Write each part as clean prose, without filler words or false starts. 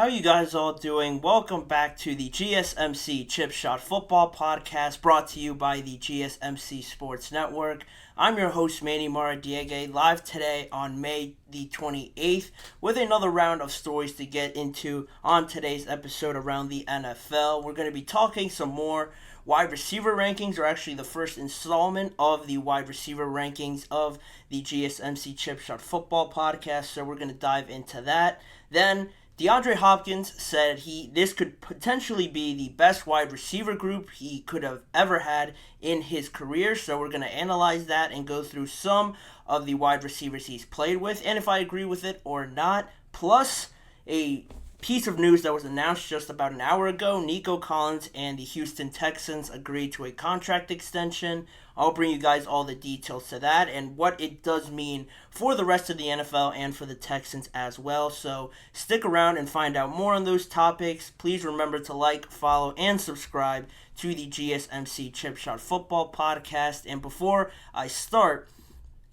you guys all doing? Welcome back to the GSMC Chip Shot Football Podcast, brought to you by the GSMC Sports Network. I'm your host, Manny Maradiegue, live today on May the 28th with another round of stories to get into on today's episode around the NFL. We're going to be talking some more wide receiver rankings, or actually the first installment of the wide receiver rankings of the GSMC Chip Shot Football Podcast, so we're going to dive into that. Then DeAndre Hopkins said this could potentially be the best wide receiver group he could have ever had in his career. So we're going to analyze that and go through some of the wide receivers he's played with and if I agree with it or not. Plus a piece of news that was announced just about an hour ago. Nico Collins and the Houston Texans agreed to a contract extension. I'll bring you guys all the details to that and what it does mean for the rest of the NFL and for the Texans as well. So stick around and find out more on those topics. Please remember to like, follow, and subscribe to the GSMC Chip Shot Football Podcast. And before I start,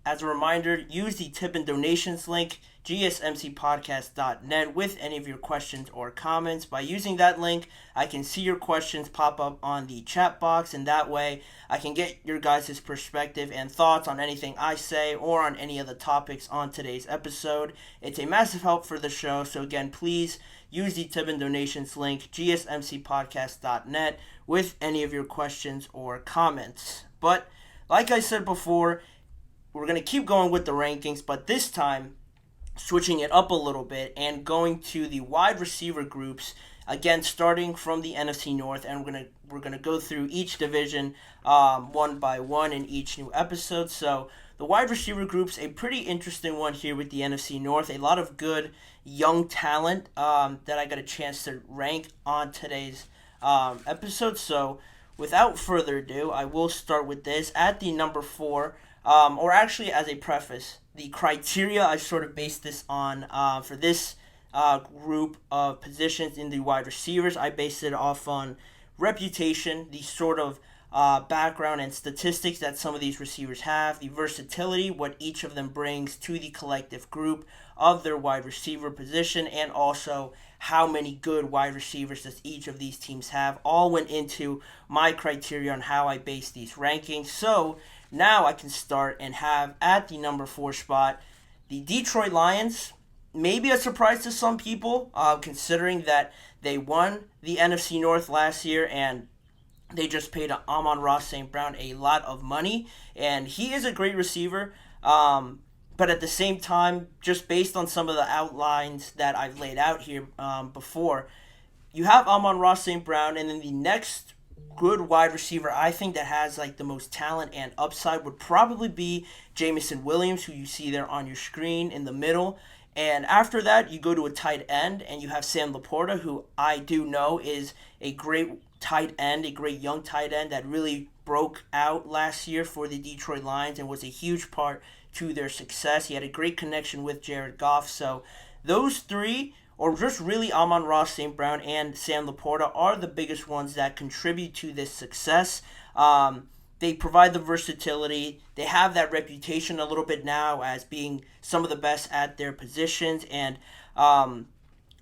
as a reminder, use the tip and donations link, gsmcpodcast.net, with any of your questions or comments. By using that link, I can see your questions pop up on the chat box, and that way I can get your guys' perspective and thoughts on anything I say or on any of the topics on today's episode. It's a massive help for the show, so again, please use the tip and donations link, gsmcpodcast.net, with any of your questions or comments. But like I said before, we're going to keep going with the rankings, but this time switching it up a little bit and going to the wide receiver groups, again starting from the NFC North, and we're gonna go through each division one by one in each new episode. So the wide receiver groups, a pretty interesting one here with the NFC North. A lot of good young talent that I got a chance to rank on today's episode. So without further ado, I will start with this at the number 4. Or actually, as a preface, the criteria I sort of based this on for this group of positions in the wide receivers, I based it off on reputation, the sort of background and statistics that some of these receivers have, the versatility, what each of them brings to the collective group of their wide receiver position, and also how many good wide receivers does each of these teams have, all went into my criteria on how I base these rankings. So now I can start and have at the number 4 spot the Detroit Lions. Maybe a surprise to some people, considering that they won the NFC North last year and they just paid Amon-Ra St. Brown a lot of money. And he is a great receiver, but at the same time, just based on some of the outlines that I've laid out here before, you have Amon-Ra St. Brown, and then the next good wide receiver I think that has like the most talent and upside would probably be Jameson Williams, who you see there on your screen in the middle. And after that, you go to a tight end, and you have Sam Laporta, who I do know is a great tight end, a great young tight end that really broke out last year for the Detroit Lions and was a huge part to their success. He had a great connection with Jared Goff. So those three, or just really Amon-Ra St. Brown and Sam Laporta, are the biggest ones that contribute to this success. They provide the versatility. They have that reputation a little bit now as being some of the best at their positions. And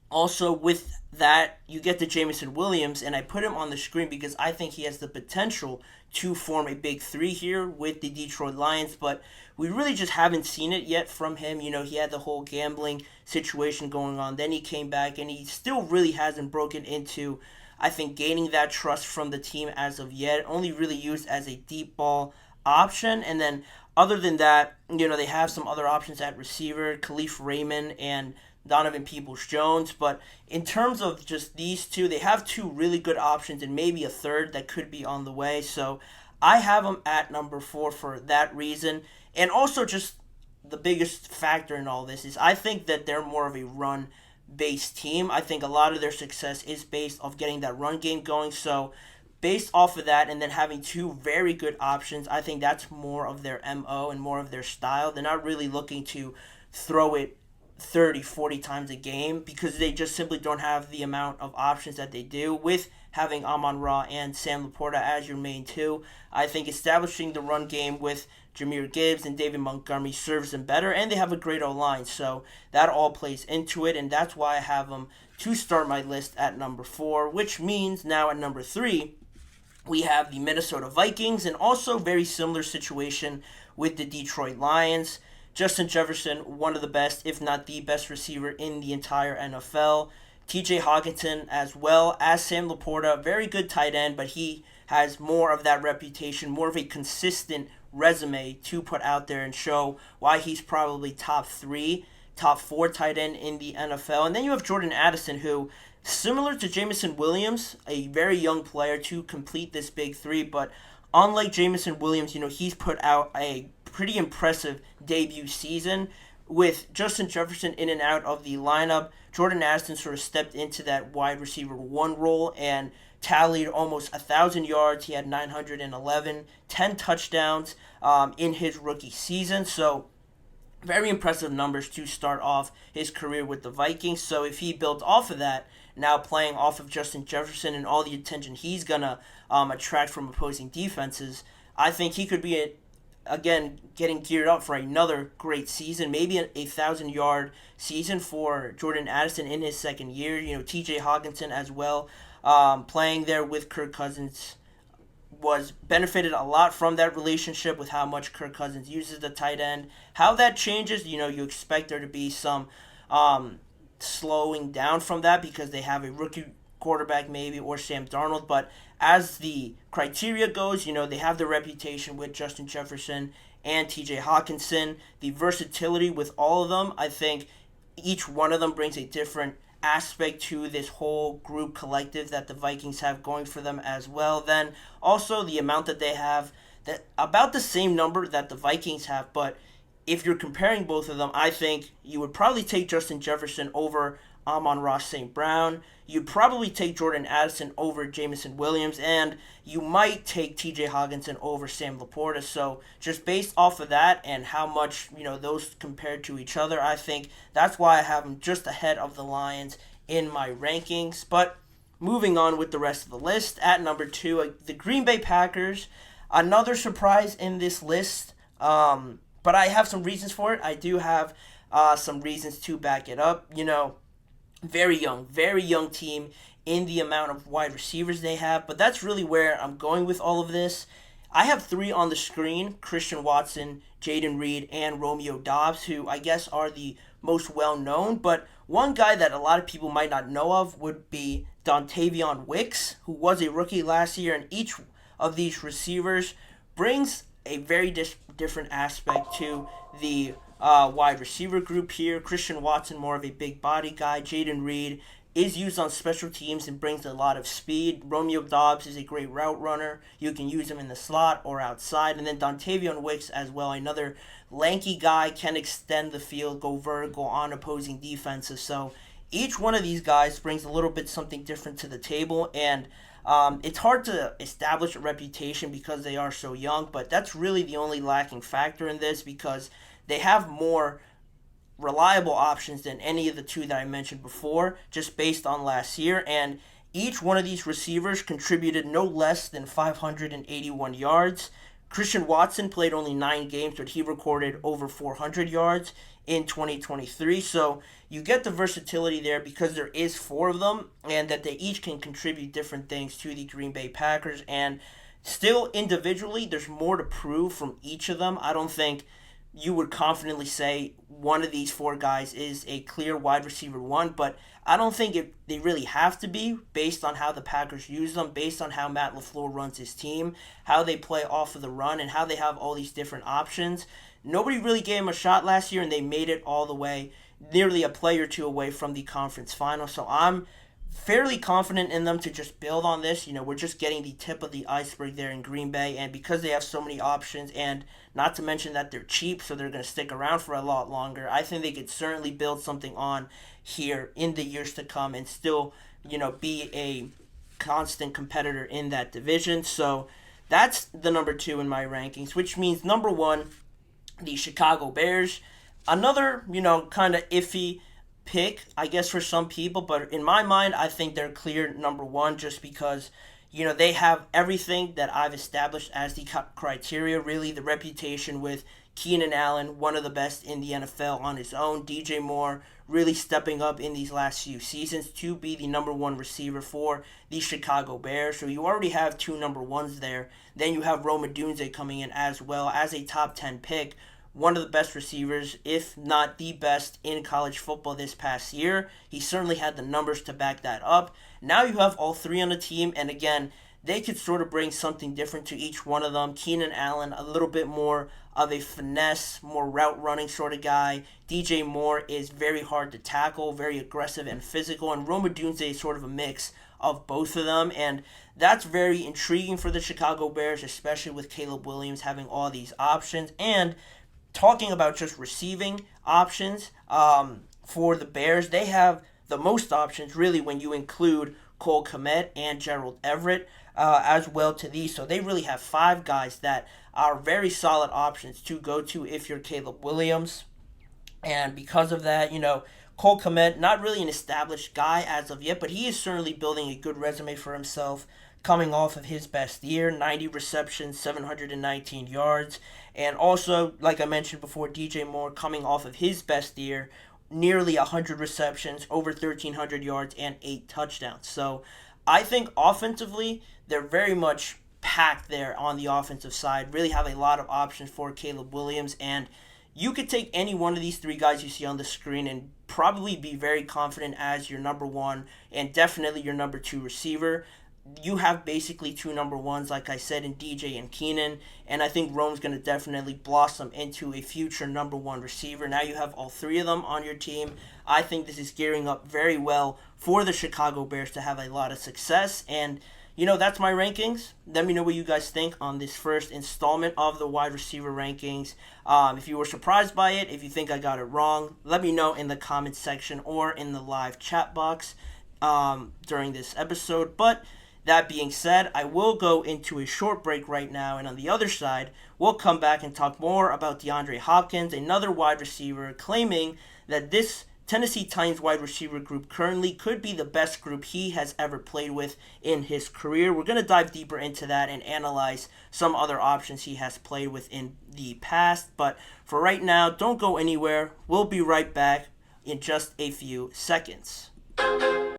also with that, you get to Jameson Williams, and I put him on the screen because I think he has the potential to form a big three here with the Detroit Lions, but we really just haven't seen it yet from him. You know, he had the whole gambling situation going on. Then he came back, and he still really hasn't broken into, I think, gaining that trust from the team as of yet. Only really used as a deep ball option. And then other than that, you know, they have some other options at receiver, Khalif Raymond and Donovan Peoples-Jones. But in terms of just these two, they have two really good options and maybe a third that could be on the way. So I have them at number 4 for that reason. And also just the biggest factor in all this is I think that they're more of a run-based team. I think a lot of their success is based off getting that run game going. So based off of that and then having two very good options, I think that's more of their MO and more of their style. They're not really looking to throw it 30, 40 times a game because they just simply don't have the amount of options that they do with having Amon-Ra and Sam Laporta as your main two. I think establishing the run game with Jahmyr Gibbs and David Montgomery serves them better, and they have a great O-line. So that all plays into it, and that's why I have them to start my list at number 4, which means now at number 3, we have the Minnesota Vikings, and also very similar situation with the Detroit Lions. Justin Jefferson, one of the best, if not the best receiver in the entire NFL. TJ Hockenson, as well as Sam Laporta, very good tight end, but he has more of that reputation, more of a consistent resume to put out there and show why he's probably top 3, top 4 tight end in the NFL. And then you have Jordan Addison, who, similar to Jameson Williams, a very young player to complete this big 3, but unlike Jameson Williams, he's put out a pretty impressive debut season. With Justin Jefferson in and out of the lineup, Jordan Addison sort of stepped into that wide receiver 1 role and tallied almost 1,000 yards. He had 911, 10 touchdowns in his rookie season. So very impressive numbers to start off his career with the Vikings. So if he built off of that, now playing off of Justin Jefferson and all the attention he's going to attract from opposing defenses, I think he could be again, getting geared up for another great season, maybe a 1,000-yard season for Jordan Addison in his second year. TJ Hockenson as well, playing there with Kirk Cousins, was benefited a lot from that relationship with how much Kirk Cousins uses the tight end. How that changes, you expect there to be some slowing down from that because they have a rookie quarterback maybe, or Sam Darnold, but as the criteria goes, they have the reputation with Justin Jefferson and TJ Hockenson. The versatility with all of them, I think each one of them brings a different aspect to this whole group collective that the Vikings have going for them as well. Then also the amount that they have, that about the same number that the Vikings have, but if you're comparing both of them, I think you would probably take Justin Jefferson over Amon-Ra St. Brown. You'd probably take Jordan Addison over Jameson Williams, and you might take TJ Hockenson over Sam Laporta. So just based off of that and how much, those compared to each other, I think that's why I have them just ahead of the Lions in my rankings. But moving on with the rest of the list, at number 2, the Green Bay Packers. Another surprise in this list, but I have some reasons for it. I do have some reasons to back it up. Very young team in the amount of wide receivers they have, but that's really where I'm going with all of this. I have 3 on the screen: Christian Watson, Jayden Reed, and Romeo Doubs, who I guess are the most well-known, but one guy that a lot of people might not know of would be Dontavion Wicks, who was a rookie last year, and each of these receivers brings a very different aspect to the wide receiver group here. Christian Watson, more of a big body guy. Jayden Reed is used on special teams and brings a lot of speed. Romeo Doubs is a great route runner. You can use him in the slot or outside. And then Dontavion Wicks as well, another lanky guy, can extend the field, go vertical on opposing defenses. So each one of these guys brings a little bit something different to the table, and it's hard to establish a reputation because they are so young, but that's really the only lacking factor in this, because they have more reliable options than any of the 2 that I mentioned before, just based on last year. And each one of these receivers contributed no less than 581 yards. Christian Watson played only 9 games, but he recorded over 400 yards in 2023. So you get the versatility there because there is 4 of them, and that they each can contribute different things to the Green Bay Packers. And still, individually, there's more to prove from each of them. I don't think you would confidently say one of these 4 guys is a clear wide receiver 1, but I don't think they really have to be, based on how the Packers use them, based on how Matt LaFleur runs his team, how they play off of the run, and how they have all these different options. Nobody really gave him a shot last year, and they made it all the way, nearly a play or 2 away from the conference final. So I'm fairly confident in them to just build on this. We're just getting the tip of the iceberg there in Green Bay, and because they have so many options, and not to mention that they're cheap, so they're going to stick around for a lot longer, I think they could certainly build something on here in the years to come and still, be a constant competitor in that division. So that's the number 2 in my rankings, which means number 1, the Chicago Bears. Another, kind of iffy pick, I guess, for some people, but in my mind, I think they're clear number 1, just because, They have everything that I've established as the criteria, really the reputation with Keenan Allen, one of the best in the NFL on his own. DJ Moore really stepping up in these last few seasons to be the number one receiver for the Chicago Bears. So you already have two number ones there. Then you have Rome Odunze coming in as well as a top 10 pick. One of the best receivers, if not the best, in college football this past year. He certainly had the numbers to back that up. Now you have all three on the team, and again, they could sort of bring something different to each one of them. Keenan Allen, a little bit more of a finesse, more route running sort of guy. DJ Moore is very hard to tackle, very aggressive and physical, and Rome Odunze is sort of a mix of both of them, and that's very intriguing for the Chicago Bears, especially with Caleb Williams having all these options. And talking about just receiving options for the Bears, they have the most options really when you include Cole Kmet and Gerald Everett as well to these. So they really have five guys that are very solid options to go to if you're Caleb Williams. And because of that, Cole Kmet, not really an established guy as of yet, but he is certainly building a good resume for himself coming off of his best year, 90 receptions, 719 yards. And also, like I mentioned before, DJ Moore coming off of his best year, nearly 100 receptions, over 1,300 yards, and 8 touchdowns. So I think offensively, they're very much packed there on the offensive side, really have a lot of options for Caleb Williams. And you could take any one of these three guys you see on the screen and probably be very confident as your number one and definitely your number two receiver. You have basically two number ones, like I said, in DJ and Keenan, and I think Rome's going to definitely blossom into a future number one receiver. Now you have all three of them on your team. I think this is gearing up very well for the Chicago Bears to have a lot of success, and that's my rankings. Let me know what you guys think on this first installment of the wide receiver rankings. If you were surprised by it, if you think I got it wrong, let me know in the comments section or in the live chat box during this episode. But that being said, I will go into a short break right now, and on the other side, we'll come back and talk more about DeAndre Hopkins, another wide receiver, claiming that this Tennessee Titans wide receiver group currently could be the best group he has ever played with in his career. We're going to dive deeper into that and analyze some other options he has played with in the past. But for right now, don't go anywhere. We'll be right back in just a few seconds.